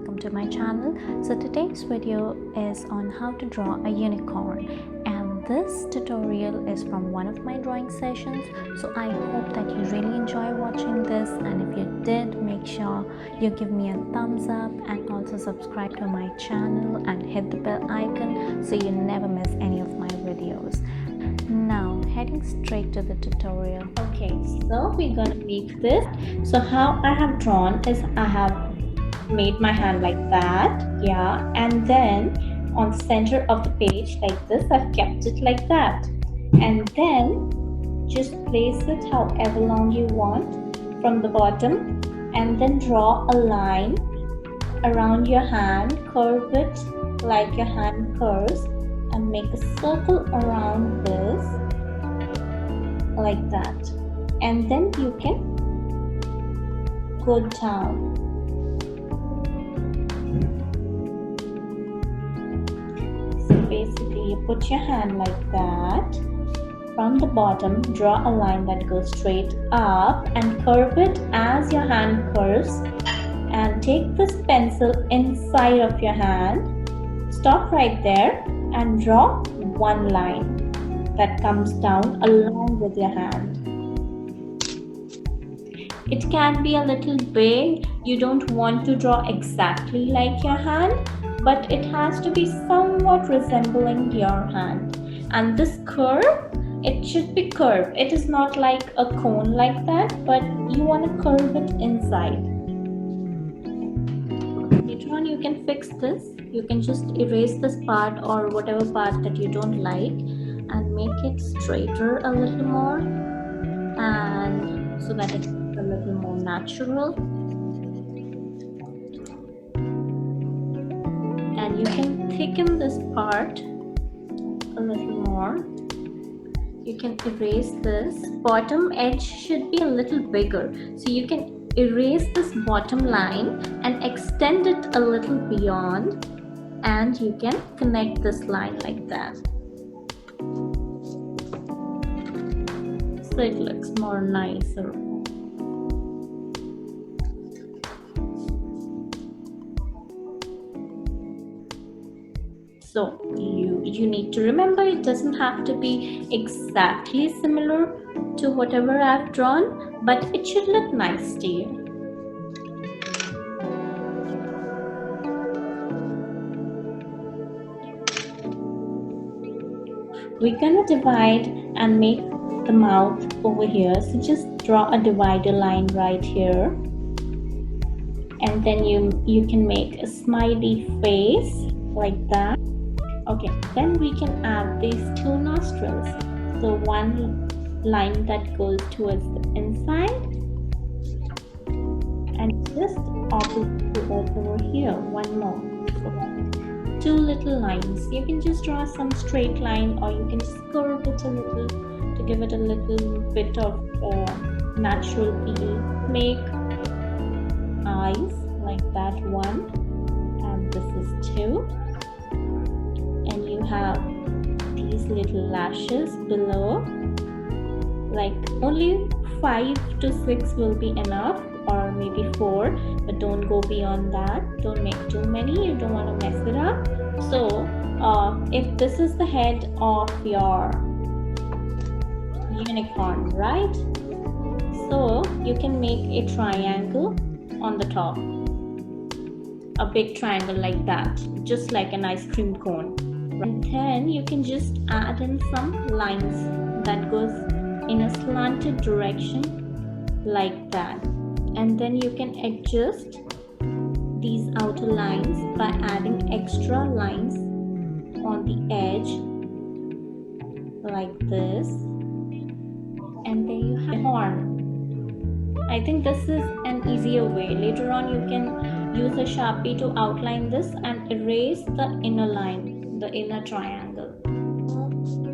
welcome to my channel. So today's video is on how to draw a unicorn, and this tutorial is from one of my drawing sessions. So I hope that you really enjoy watching this, and if you did, make sure you give me a thumbs up and also subscribe to my channel and hit the bell icon so you never miss any of my videos. Now heading straight to the tutorial. Okay, so we're gonna make this. So how I have drawn is I have made my hand like that, yeah, and then on the center of the page like this I've kept it like that, and then just place it however long you want from the bottom, and then draw a line around your hand, curve it like your hand curves, and make a circle around this like that, and then you can go down. So basically you put your hand like that, from the bottom draw a line that goes straight up and curve it as your hand curves, and take this pencil inside of your hand, stop right there and draw one line that comes down along with your hand. It can be a little big, you don't want to draw exactly like your hand, but it has to be somewhat resembling your hand. And this curve, it should be curved. It is not like a cone like that, but you want to curve it inside. Later on you can fix this. You can just erase this part or whatever part that you don't like and make it straighter a little more, and so that it's a little more natural. And you can thicken this part a little more. You can erase this. Bottom edge should be a little bigger, so you can erase this bottom line and extend it a little beyond, and you can connect this line like that, so it looks more nicer. So you need to remember, it doesn't have to be exactly similar to whatever I've drawn, but it should look nice to you. We're gonna divide and make the mouth over here, so just draw a divider line right here, and then you can make a smiley face like that. Okay, then we can add these two nostrils. So one line that goes towards the inside, and just opposite over here, one more. So two little lines. You can just draw some straight line, or you can just curve it a little to give it a little bit of natural feel. Make eyes like that, one, and this is two. And you have these little lashes below, like only 5 to 6 will be enough, or maybe 4, but don't go beyond that. Don't make too many, you don't want to mess it up. So if this is the head of your unicorn, right, so you can make a triangle on the top, a big triangle like that, just like an ice cream cone. And then you can just add in some lines that goes in a slanted direction like that, and then you can adjust these outer lines by adding extra lines on the edge like this, and then you have a horn. I think this is an easier way. Later on you can use a Sharpie to outline this and erase the inner line, the inner triangle.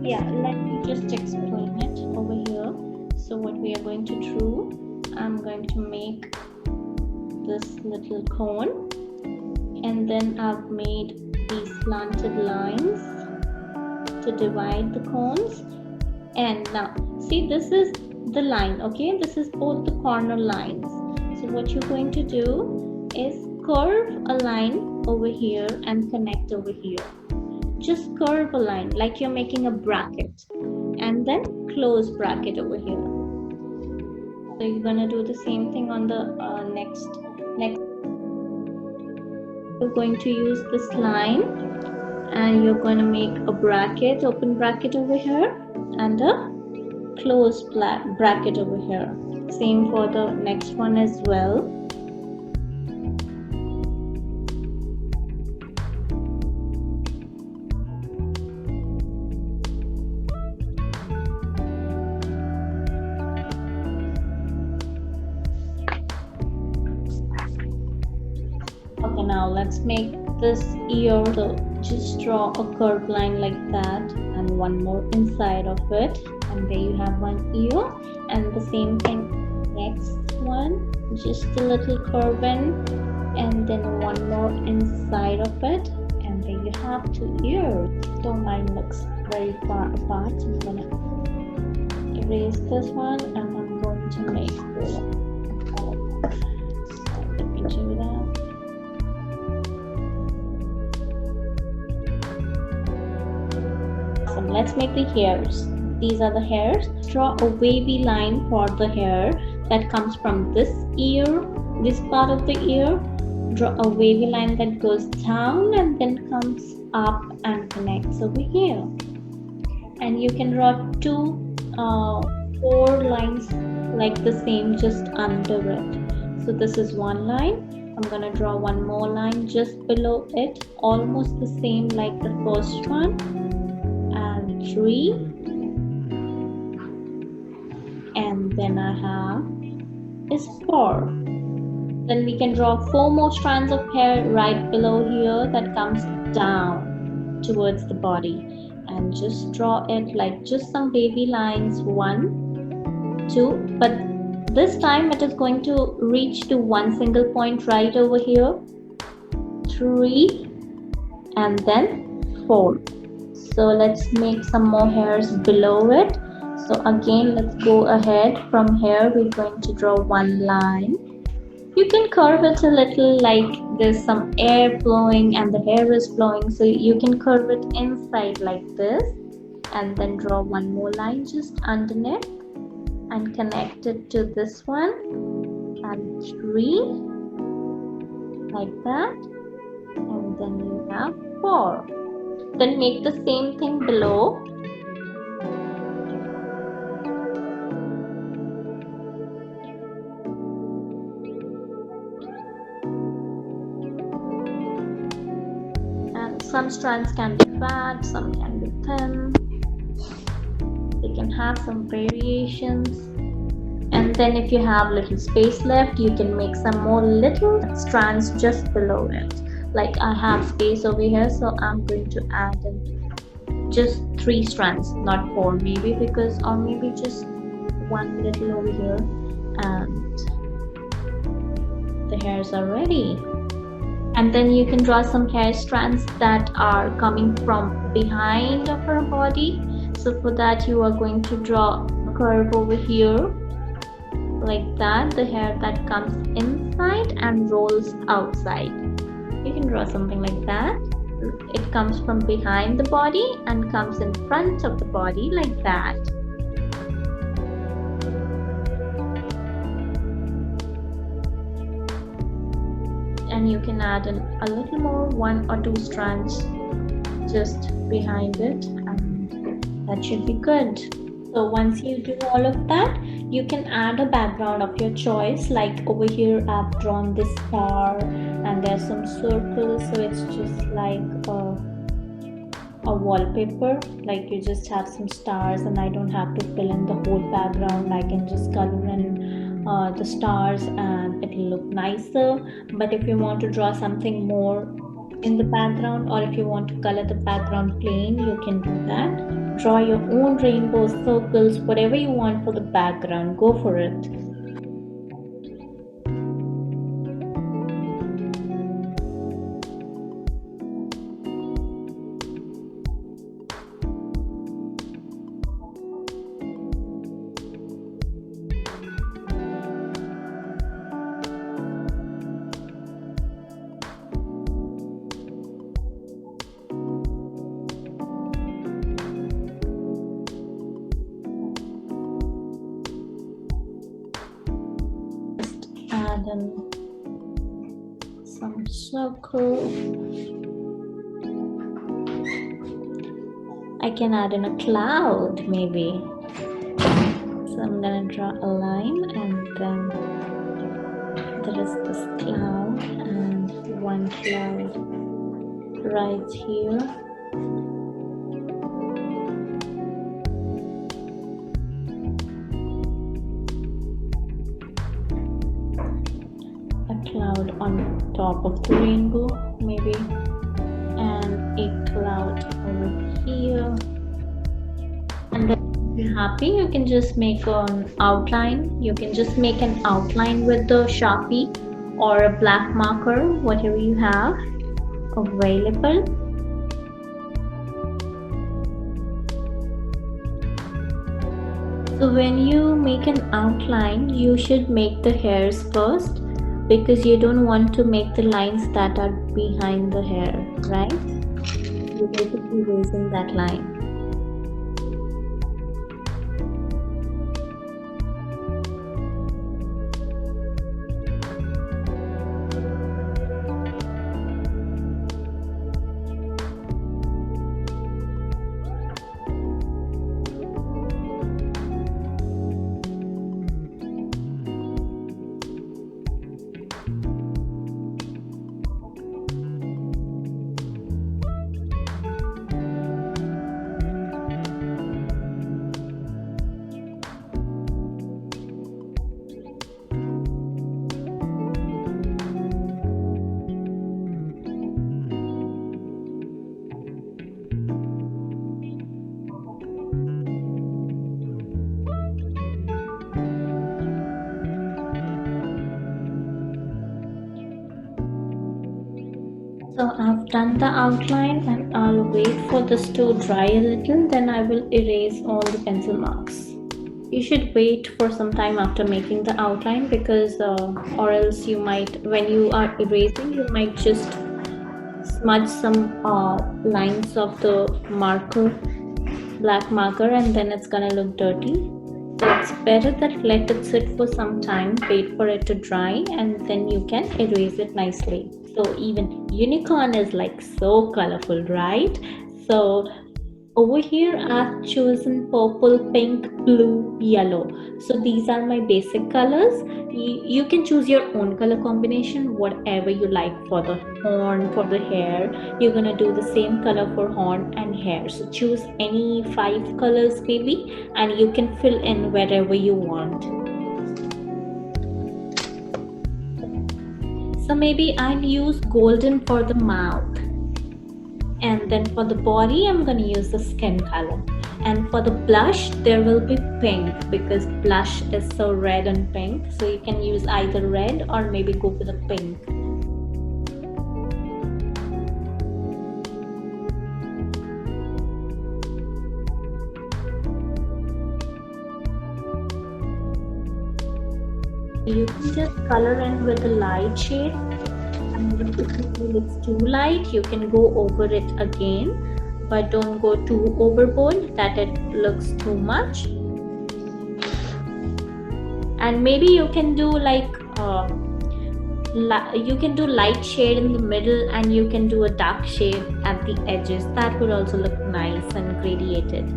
Yeah, let me just explain it over here. So what we are going to do, I'm going to make this little cone, and then I've made these slanted lines to divide the cones. And now see, this is the line, okay, this is both the corner lines. So what you're going to do is curve a line over here and connect over here. Just curve a line like you're making a bracket, and then close bracket over here. So you're gonna do the same thing on the next. You're going to use this line, and you're going to make a bracket, open bracket over here, and a closed bracket over here. Same for the next one as well. Okay, now let's make this ear. So just draw a curved line like that, and one more inside of it, and there you have one ear. And the same thing next one, just a little curve in, and then one more inside of it, and there you have two ears. Though mine looks very far apart, so I'm gonna erase this one, and I'm going to make this. Let me do that. Let's make the hairs. These are the hairs. Draw a wavy line for the hair that comes from this ear, this part of the ear. Draw a wavy line that goes down and then comes up and connects over here. And you can draw four lines like the same just under it. So this is one line. I'm gonna draw one more line just below it, almost the same like the first one. 3, and then I have is 4. Then we can draw 4 more strands of hair right below here that comes down towards the body, and just draw it like just some wavy lines. 1, 2, but this time it is going to reach to one single point right over here. 3, and then 4. So let's make some more hairs below it. So again, let's go ahead. From here, we're going to draw one line. You can curve it a little, like there's some air flowing and the hair is flowing. So you can curve it inside like this, and then draw one more line just underneath and connect it to this one, and 3 like that, and then you have 4. Then make the same thing below. And some strands can be fat, some can be thin. They can have some variations. And then if you have little space left, you can make some more little strands just below it. Like I have space over here, so I'm going to add in just 3 strands, not 4 maybe, because, or maybe just one little over here, and the hairs are ready. And then you can draw some hair strands that are coming from behind of her body. So for that, you are going to draw a curve over here like that, the hair that comes inside and rolls outside. You can draw something like that. It comes from behind the body and comes in front of the body like that. And you can add in a little more, 1 or 2 strands just behind it, and that should be good. So once you do all of that, you can add a background of your choice. Like over here I've drawn this star and there's some circles, so it's just like a wallpaper. Like you just have some stars, and I don't have to fill in the whole background. I can just color in the stars and it'll look nicer. But if you want to draw something more in the background, or if you want to color the background plain, you can do that. Draw your own rainbows, circles, whatever you want for the background, go for it. then some circle. I can add in a cloud maybe. So I'm gonna draw a line, and then there is this cloud and one cloud right here. A cloud on top of the rainbow maybe, and a cloud over here. And then if you're happy, you can just make an outline. You can just make an outline with the Sharpie or a black marker, whatever you have available. So when you make an outline, you should make the hairs first, because you don't want to make the lines that are behind the hair, right? You're basically erasing that line. So I've done the outline, and I'll wait for this to dry a little, then I will erase all the pencil marks. You should wait for some time after making the outline, because or else you might, when you are erasing, you might just smudge some lines of the marker, black marker, and then it's gonna look dirty. So it's better that let it sit for some time, wait for it to dry, and then you can erase it nicely. So even unicorn is like so colorful, right? So over here I've chosen purple, pink, blue, yellow. So these are my basic colors. You can choose your own color combination, whatever you like. For the horn, for the hair, you're gonna do the same color for horn and hair. So choose any 5 colors maybe, and you can fill in wherever you want. So maybe I'll use golden for the mouth, and then for the body I'm going to use the skin color, and for the blush there will be pink, because blush is so red and pink, so you can use either red or maybe go with a pink. You can just color in with a light shade, and if you feel it's too light, you can go over it again, but don't go too overboard that it looks too much. And maybe you can do like you can do light shade in the middle, and you can do a dark shade at the edges. That would also look nice and gradiated.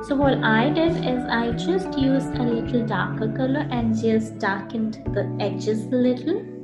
So what I did is I just used a little darker color and just darkened the edges a little.